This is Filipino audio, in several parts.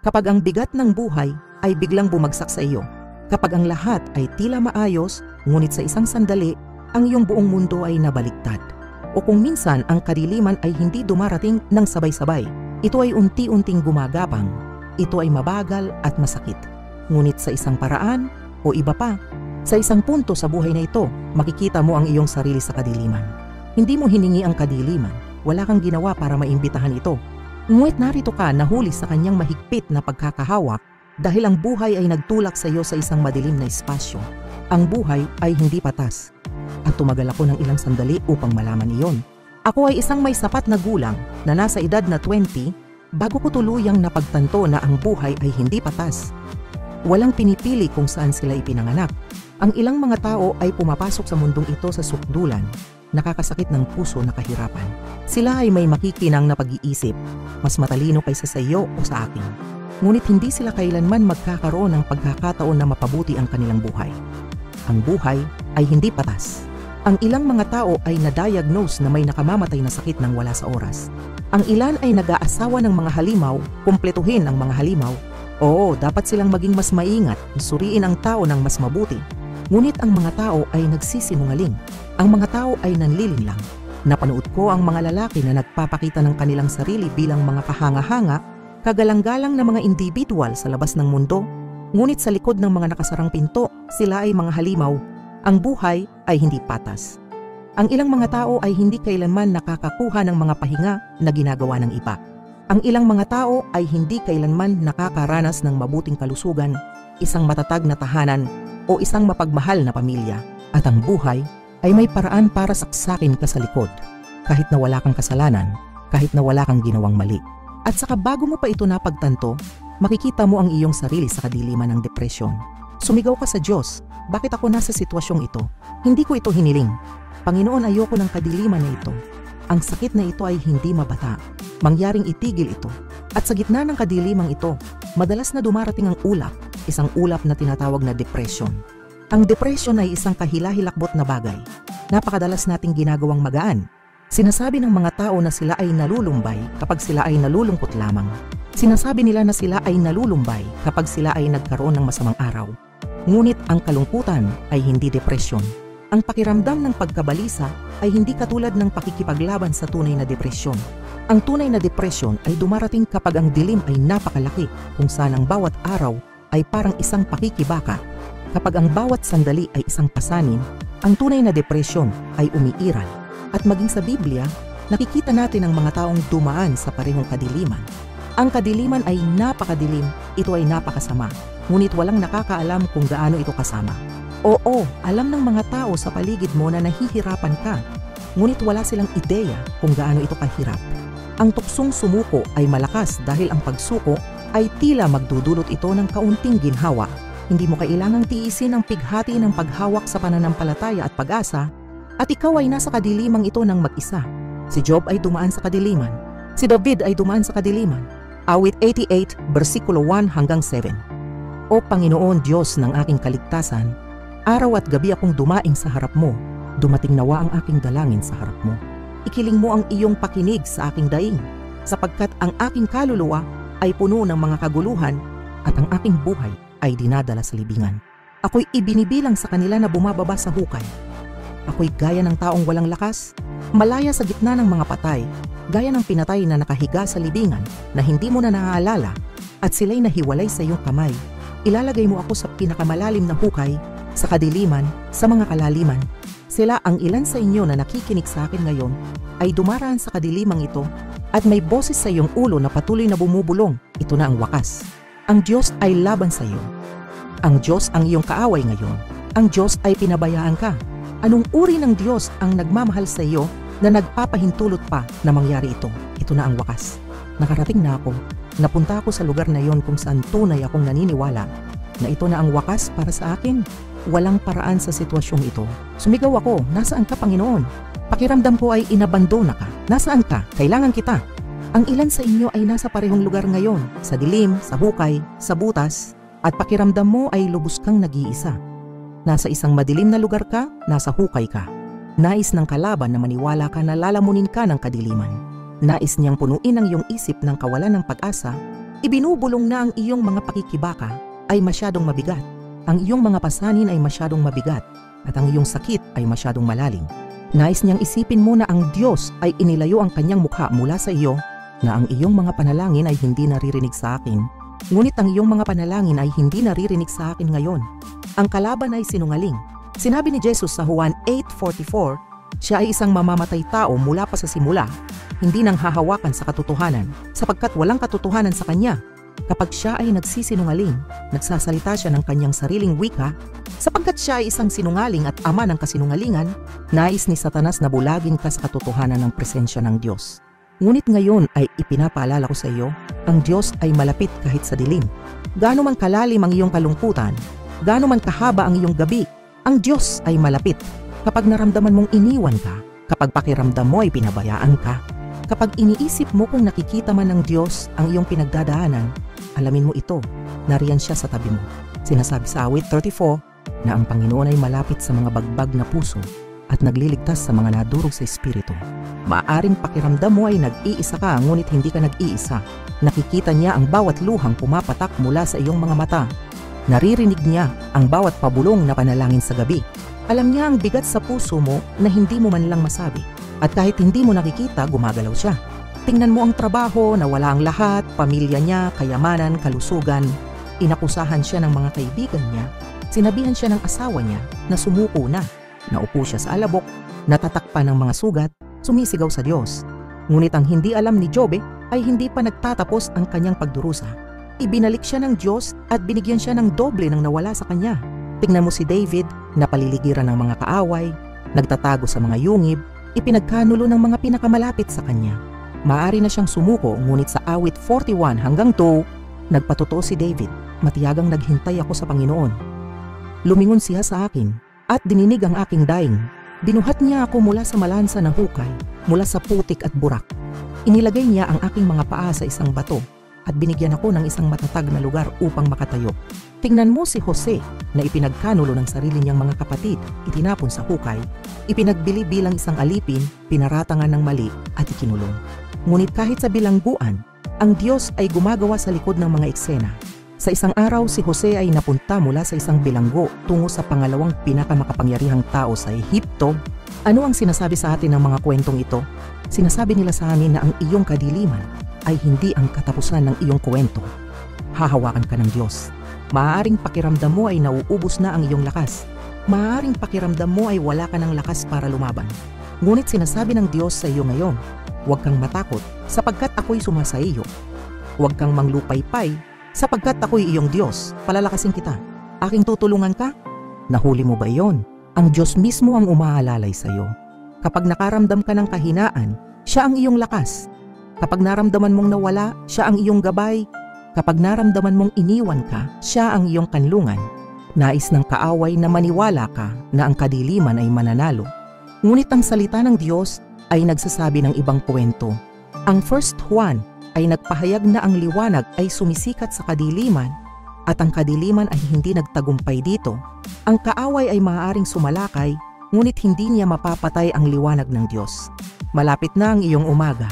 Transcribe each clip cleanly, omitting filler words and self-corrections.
Kapag ang bigat ng buhay ay biglang bumagsak sa iyo. Kapag ang lahat ay tila maayos, ngunit sa isang sandali, ang iyong buong mundo ay nabaliktad. O kung minsan ang kadiliman ay hindi dumarating ng sabay-sabay, ito ay unti-unting gumagapang, ito ay mabagal at masakit. Ngunit sa isang paraan o iba pa, sa isang punto sa buhay na ito, makikita mo ang iyong sarili sa kadiliman. Hindi mo hiningi ang kadiliman, wala kang ginawa para maimbitahan ito. Ngunit narito ka nahuli sa kanyang mahigpit na pagkakahawak dahil ang buhay ay nagtulak sa iyo sa isang madilim na espasyo. Ang buhay ay hindi patas. At tumagal ako ng ilang sandali upang malaman iyon. Ako ay isang may sapat na gulang na nasa edad na 20 bago ko tuluyang napagtanto na ang buhay ay hindi patas. Walang pinipili kung saan sila ipinanganak. Ang ilang mga tao ay pumapasok sa mundong ito sa sukdulan, nakakasakit ng puso na kahirapan. Sila ay may makikinang na pag-iisip, mas matalino kaysa sa iyo o sa akin. Ngunit hindi sila kailanman magkakaroon ng pagkakataon na mapabuti ang kanilang buhay. Ang buhay ay hindi patas. Ang ilang mga tao ay na-diagnose na may nakamamatay na sakit nang wala sa oras. Ang ilan ay nag-aasawa ng mga halimaw, kumpletuhin ang mga halimaw. Oo, dapat silang maging mas maingat, suriin ang tao ng mas mabuti. Ngunit ang mga tao ay nagsisinungaling. Ang mga tao ay nanlilinlang. Napanood ko ang mga lalaki na nagpapakita ng kanilang sarili bilang mga kahanga-hanga, kagalang-galang na mga individual sa labas ng mundo. Ngunit sa likod ng mga nakasarang pinto, sila ay mga halimaw. Ang buhay ay hindi patas. Ang ilang mga tao ay hindi kailanman nakakakuha ng mga pahinga na ginagawa ng iba. Ang ilang mga tao ay hindi kailanman nakakaranas ng mabuting kalusugan, isang matatag na tahanan, o isang mapagmahal na pamilya. At ang buhay ay may paraan para saksakin ka sa likod, kahit na wala kang kasalanan, kahit na wala kang ginawang mali. At saka bago mo pa ito napagtanto, makikita mo ang iyong sarili sa kadiliman ng depresyon. Sumigaw ka sa Diyos, bakit ako nasa sitwasyong ito? Hindi ko ito hiniling. Panginoon, ayoko ng kadiliman na ito. Ang sakit na ito ay hindi mabata. Mangyaring itigil ito. At sa gitna ng kadilimang ito, madalas na dumarating ang ulap, isang ulap na tinatawag na depression. Ang depression ay isang kahila-hilakbot na bagay. Napakadalas nating ginagawang magaan. Sinasabi ng mga tao na sila ay nalulumbay kapag sila ay nalulungkot lamang. Sinasabi nila na sila ay nalulumbay kapag sila ay nagkaroon ng masamang araw. Ngunit ang kalungkutan ay hindi depresyon. Ang pakiramdam ng pagkabalisa ay hindi katulad ng pakikipaglaban sa tunay na depresyon. Ang tunay na depresyon ay dumarating kapag ang dilim ay napakalaki, kung saan ang bawat araw ay parang isang pakikibaka. Kapag ang bawat sandali ay isang pasanin, ang tunay na depresyon ay umiiral. At maging sa Biblia, nakikita natin ang mga taong dumaan sa parehong kadiliman. Ang kadiliman ay napakadilim, ito ay napakasama, ngunit walang nakakaalam kung gaano ito kasama. Oo, alam ng mga tao sa paligid mo na nahihirapan ka, ngunit wala silang ideya kung gaano ito kahirap. Ang tuksong sumuko ay malakas dahil ang pagsuko ay tila magdudulot ito ng kaunting ginhawa. Hindi mo kailangang tiisin ang pighati ng paghawak sa pananampalataya at pag-asa, at ikaw ay nasa kadilimang ito ng mag-isa. Si Job ay dumaan sa kadiliman. Si David ay dumaan sa kadiliman. Awit 88, versikulo 1 hanggang 7. O Panginoon Diyos ng aking kaligtasan, araw at gabi akong dumaing sa harap mo, dumating nawa ang aking dalangin sa harap mo. Ikiling mo ang iyong pakinig sa aking daing, sapagkat ang aking kaluluwa ay puno ng mga kaguluhan at ang aking buhay ay dinadala sa libingan. Ako'y ibinibilang sa kanila na bumababa sa hukay. Ako'y gaya ng taong walang lakas, malaya sa gitna ng mga patay, gaya ng pinatay na nakahiga sa libingan na hindi mo na naaalala, at sila'y nahiwalay sa iyong kamay. Ilalagay mo ako sa pinakamalalim na hukay, sa kadiliman, sa mga kalaliman. Sila ang ilan sa inyo na nakikinig sa akin ngayon ay dumaraan sa kadilimang ito at may boses sa iyong ulo na patuloy na bumubulong. Ito na ang wakas. Ang Diyos ay laban sa iyo. Ang Diyos ang iyong kaaway ngayon. Ang Diyos ay pinabayaan ka. Anong uri ng Diyos ang nagmamahal sa iyo na nagpapahintulot pa na mangyari ito? Ito na ang wakas. Nakarating na ako. Napunta ako sa lugar na iyon kung saan tunay akong naniniwala na ito na ang wakas para sa akin. Walang paraan sa sitwasyong ito. Sumigaw ako, nasaan ka Panginoon? Pakiramdam ko ay inabandona ka. Nasaan ka? Kailangan kita. Ang ilan sa inyo ay nasa parehong lugar ngayon, sa dilim, sa hukay, sa butas, at pakiramdam mo ay lubos kang nag-iisa. Nasa isang madilim na lugar ka, nasa hukay ka. Nais ng kalaban na maniwala ka na lalamunin ka ng kadiliman. Nais niyang punuin ang iyong isip ng kawalan ng pag-asa, Ibinubulong na ang iyong mga pakikibaka ay masyadong mabigat. Ang iyong mga pasanin ay masyadong mabigat at ang iyong sakit ay masyadong malalim. Nais niyang isipin mo na ang Diyos ay inilayo ang kanyang mukha mula sa iyo, na ang iyong mga panalangin ay hindi naririnig sa akin. Ngunit ang iyong mga panalangin ay hindi naririnig sa akin ngayon. Ang kalaban ay sinungaling. Sinabi ni Jesus sa Juan 8:44, siya ay isang mamamatay tao mula pa sa simula, hindi nang hahawakan sa katotohanan, sapagkat walang katotohanan sa kanya. Kapag siya ay nagsisinungaling, nagsasalita siya ng kanyang sariling wika, sapagkat siya ay isang sinungaling at ama ng kasinungalingan. Nais ni Satanas na bulagin ka sa katotohanan ng presensya ng Diyos. Ngunit ngayon ay ipinapaalala ko sa iyo, ang Diyos ay malapit kahit sa dilim. Gaano man kalalim ang iyong kalungkutan, gaano man kahaba ang iyong gabi, ang Diyos ay malapit. Kapag naramdaman mong iniwan ka, kapag pakiramdam mo ay pinabayaan ka, kapag iniisip mo kung nakikita man ng Diyos ang iyong pinagdadaanan, alamin mo ito, nariyan siya sa tabi mo. Sinasabi sa awit 34 na ang Panginoon ay malapit sa mga bagbag na puso at nagliligtas sa mga nadurog sa espiritu. Maaring pakiramdam mo ay nag-iisa ka, ngunit hindi ka nag-iisa. Nakikita niya ang bawat luhang pumapatak mula sa iyong mga mata. Naririnig niya ang bawat pabulong na panalangin sa gabi. Alam niya ang bigat sa puso mo na hindi mo man lang masabi. At kahit hindi mo nakikita, gumagalaw siya. Tingnan mo ang trabaho na wala ang lahat, pamilya niya, kayamanan, kalusugan. Inakusahan siya ng mga kaibigan niya. Sinabihan siya ng asawa niya na sumuko na. Naupo siya sa alabok, natatakpan ng mga sugat, sumisigaw sa Diyos. Ngunit ang hindi alam ni Job ay hindi pa nagtatapos ang kanyang pagdurusa. Ibinalik siya ng Diyos at binigyan siya ng doble ng nawala sa kanya. Tingnan mo si David na paliligiran ng mga kaaway, nagtatago sa mga yungib, ipinagkanulo ng mga pinakamalapit sa kanya. Maaari na siyang sumuko, ngunit sa awit 41 hanggang 2, nagpatotoo si David, matiyagang naghintay ako sa Panginoon. Lumingon siya sa akin at dininig ang aking daing. Binuhat niya ako mula sa malansa ng hukay, mula sa putik at burak. Inilagay niya ang aking mga paa sa isang bato at binigyan ako ng isang matatag na lugar upang makatayo. Tingnan mo si Jose na ipinagkanulo ng sarili niyang mga kapatid, itinapon sa hukay, ipinagbili bilang isang alipin, pinaratangan ng mali at ikinulong. Ngunit kahit sa bilangguan, ang Diyos ay gumagawa sa likod ng mga eksena. Sa isang araw, si Jose ay napunta mula sa isang bilanggo tungo sa pangalawang pinakamakapangyarihang tao sa Ehipto. Ano ang sinasabi sa atin ng mga kwentong ito? Sinasabi nila sa amin na ang iyong kadiliman ay hindi ang katapusan ng iyong kwento. Hahawakan ka ng Diyos. Maaaring pakiramdam mo ay nauubos na ang iyong lakas. Maaaring pakiramdam mo ay wala ka ng lakas para lumaban. Ngunit sinasabi ng Diyos sa iyo ngayon, huwag kang matakot sapagkat ako'y sumasa iyo. Huwag kang manglupaypay sapagkat ako'y iyong Diyos, palalakasin kita. Aking tutulungan ka? Nahuli mo ba iyon? Ang Diyos mismo ang umaalalay sa iyo. Kapag nakaramdam ka ng kahinaan, siya ang iyong lakas. Kapag naramdaman mong nawala, siya ang iyong gabay. Kapag naramdaman mong iniwan ka, siya ang iyong kanlungan. Nais ng kaaway na maniwala ka na ang kadiliman ay mananalo. Ngunit ang salita ng Diyos ay nagsasabi ng ibang kwento. Ang 1 Juan ay nagpahayag na ang liwanag ay sumisikat sa kadiliman at ang kadiliman ay hindi nagtagumpay dito. Ang kaaway ay maaaring sumalakay, ngunit hindi niya mapapatay ang liwanag ng Diyos. Malapit na ang iyong umaga.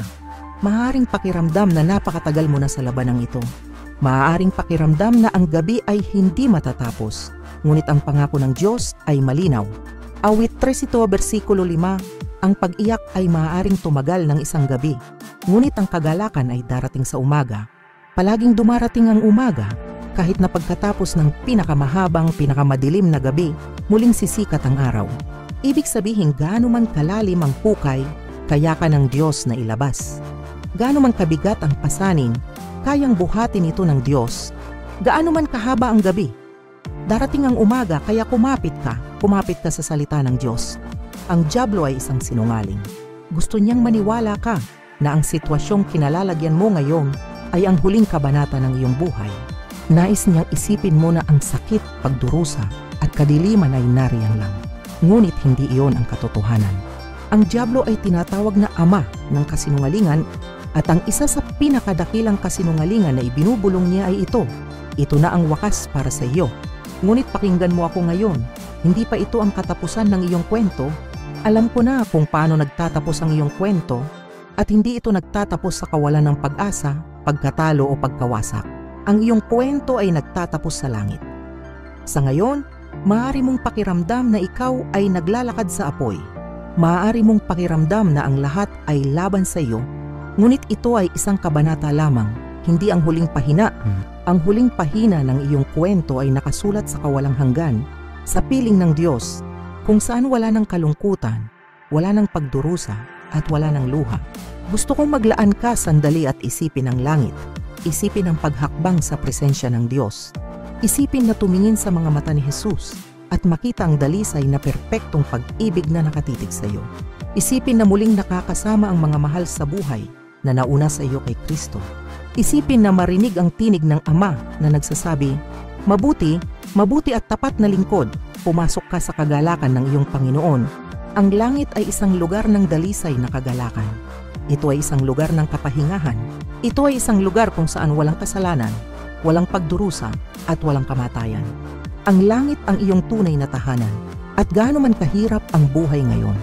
Maaaring pakiramdam na napakatagal mo na sa labanang ito. Maaaring pakiramdam na ang gabi ay hindi matatapos, ngunit ang pangako ng Diyos ay malinaw. Awit 3 versikulo 5, ang pag-iyak ay maaaring tumagal ng isang gabi, ngunit ang kagalakan ay darating sa umaga. Palaging dumarating ang umaga, kahit na pagkatapos ng pinakamahabang, pinakamadilim na gabi, muling sisikat ang araw. Ibig sabihin gaano man kalalim ang hukay, kaya ka ng Diyos na ilabas. Gaano man kabigat ang pasanin, kayang buhatin ito ng Diyos. Gaano man kahaba ang gabi, darating ang umaga kaya kumapit ka sa salita ng Diyos. Ang dyablo ay isang sinungaling. Gusto niyang maniwala ka na ang sitwasyong kinalalagyan mo ngayon ay ang huling kabanata ng iyong buhay. Nais niyang isipin mo na ang sakit, pagdurusa at kadiliman ay nariyan lang. Ngunit hindi iyon ang katotohanan. Ang dyablo ay tinatawag na ama ng kasinungalingan at ang isa sa pinakadakilang kasinungalingan na ibinubulong niya ay ito. Ito na ang wakas para sa iyo. Ngunit pakinggan mo ako ngayon. Hindi pa ito ang katapusan ng iyong kwento. Alam ko na kung paano nagtatapos ang iyong kwento at hindi ito nagtatapos sa kawalan ng pag-asa, pagkatalo o pagkawasak. Ang iyong kwento ay nagtatapos sa langit. Sa ngayon, maaari mong pakiramdam na ikaw ay naglalakad sa apoy. Maaari mong pakiramdam na ang lahat ay laban sa iyo, ngunit ito ay isang kabanata lamang, hindi ang huling pahina. Ang huling pahina ng iyong kwento ay nakasulat sa kawalang hanggan, sa piling ng Diyos, kung saan wala ng kalungkutan, wala ng pagdurusa, at wala ng luha. Gusto kong maglaan ka sandali at isipin ang langit. Isipin ang paghakbang sa presensya ng Diyos. Isipin na tumingin sa mga mata ni Jesus at makita ang dalisay na perpektong pag-ibig na nakatitig sa iyo. Isipin na muling nakakasama ang mga mahal sa buhay na nauna sa iyo kay Kristo. Isipin na marinig ang tinig ng Ama na nagsasabi, "Mabuti, mabuti at tapat na lingkod, pumasok ka sa kagalakan ng iyong Panginoon." Ang langit ay isang lugar ng dalisay na kagalakan. Ito ay isang lugar ng kapahingahan. Ito ay isang lugar kung saan walang kasalanan, walang pagdurusa, at walang kamatayan. Ang langit ang iyong tunay na tahanan. At gaano man kahirap ang buhay ngayon,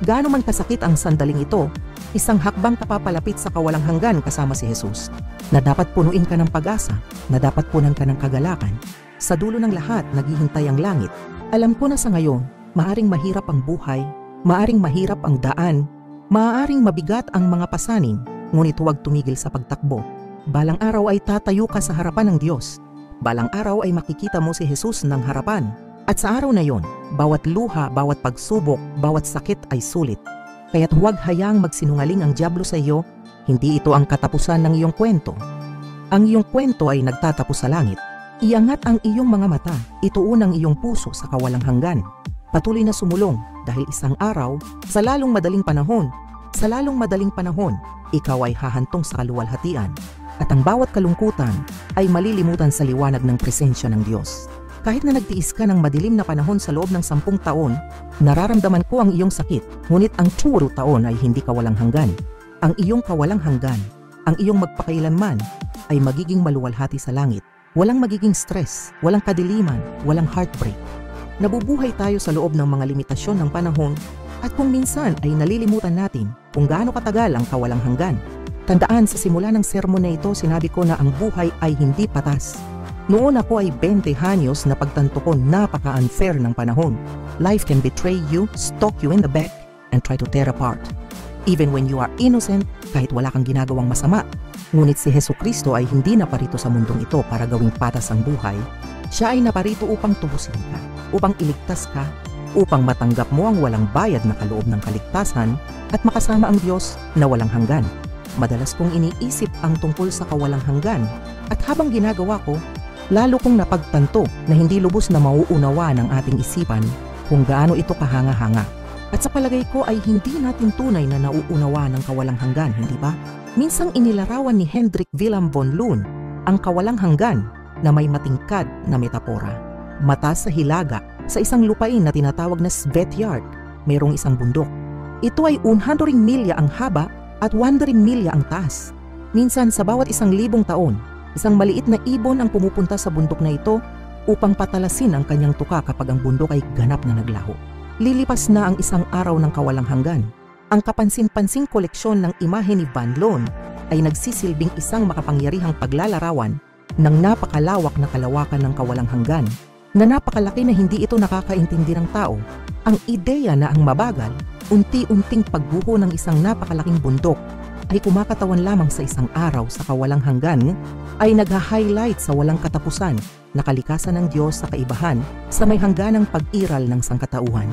gaano man kasakit ang sandaling ito, isang hakbang kapapalapit sa kawalang hanggan kasama si Jesus, na dapat punuin ka ng pag-asa, na dapat punan ka ng kagalakan. Sa dulo ng lahat, naghihintay ang langit. Alam ko na sa ngayon, maaring mahirap ang buhay, maaring mahirap ang daan, maaaring mabigat ang mga pasanin, ngunit huwag tumigil sa pagtakbo. Balang araw ay tatayo ka sa harapan ng Diyos. Balang araw ay makikita mo si Jesus ng harapan. At sa araw na yon, bawat luha, bawat pagsubok, bawat sakit ay sulit. Kaya't huwag hayaang magsinungaling ang dyablo sa iyo, hindi ito ang katapusan ng iyong kwento. Ang iyong kwento ay nagtatapos sa langit. Iangat ang iyong mga mata, ituon ang iyong puso sa kawalang hanggan. Patuloy na sumulong dahil isang araw, sa lalong madaling panahon, ikaw ay hahantong sa kaluwalhatian at ang bawat kalungkutan ay malilimutan sa liwanag ng presensya ng Diyos. Kahit na nagtiis ka ng madilim na panahon sa loob ng 10 taon, nararamdaman ko ang iyong sakit, ngunit ang 2 taon ay hindi kawalang hanggan. Ang iyong kawalang hanggan, ang iyong magpakailanman, ay magiging maluwalhati sa langit. Walang magiging stress, walang kadiliman, walang heartbreak. Nabubuhay tayo sa loob ng mga limitasyon ng panahon at kung minsan ay nalilimutan natin kung gaano katagal ang kawalang hanggan. Tandaan, sa simula ng sermon na ito, sinabi ko na ang buhay ay hindi patas. Noon ako ay 20 anyos na pagtanto ko napaka-unfair ng panahon. Life can betray you, stalk you in the back, and try to tear apart. Even when you are innocent, kahit wala kang ginagawang masama. Ngunit si Jesucristo ay hindi naparito sa mundong ito para gawing patas ang buhay. Siya ay naparito upang tubusin ka, upang iligtas ka, upang matanggap mo ang walang bayad na kaloob ng kaligtasan at makasama ang Diyos na walang hanggan. Madalas kong iniisip ang tungkol sa kawalang hanggan at habang ginagawa ko, lalo kong napagtanto na hindi lubos na mauunawa ng ating isipan kung gaano ito kahanga-hanga. At sa palagay ko ay hindi natin tunay na nauunawa ng kawalang hanggan, hindi ba? Minsang inilarawan ni Hendrik Willem von Loon ang kawalang hanggan na may matingkad na metapora. Mata sa hilaga, sa isang lupain na tinatawag na Svetjard, mayroong isang bundok. Ito ay 100 milya ang haba at 100 milya ang taas. Minsan sa bawat 1,000 taon, isang maliit na ibon ang pumupunta sa bundok na ito upang patalasin ang kanyang tuka kapag ang bundok ay ganap na naglaho. Lilipas na ang isang araw ng kawalang hanggan. Ang kapansin-pansing koleksyon ng imahe ni Van Loon ay nagsisilbing isang makapangyarihang paglalarawan ng napakalawak na kalawakan ng kawalang hanggan, na napakalaki na hindi ito nakakaintindi ng tao. Ang ideya na ang mabagal, unti-unting pagbuho ng isang napakalaking bundok ay kumakatawan lamang sa isang araw sa kawalang hanggan ay nagha-highlight sa walang katapusan na kalikasan ng Diyos sa kaibahan sa may hangganang pag-iral ng sangkatauhan.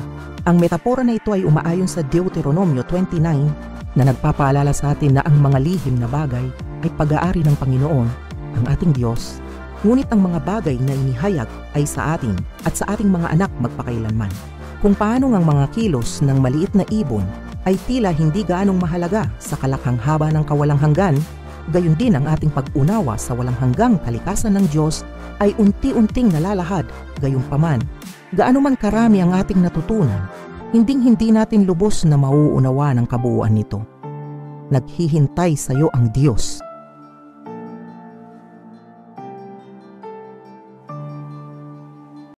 Ang metapora na ito ay umaayon sa Deuteronomio 29 na nagpapaalala sa atin na ang mga lihim na bagay ay pag-aari ng Panginoon, ang ating Diyos, ngunit ang mga bagay na inihayag ay sa atin at sa ating mga anak magpakailanman. Kung paano ang mga kilos ng maliit na ibon ay tila hindi gaanong mahalaga sa kalakhang haba ng kawalang hanggan, gayon din ang ating pag-unawa sa walang hanggang kalikasan ng Diyos ay unti-unting nalalahad. Gayunpaman, gaano man karami ang ating natutunan, hinding-hindi natin lubos na mauunawa ng kabuuan nito. Naghihintay sa iyo ang Diyos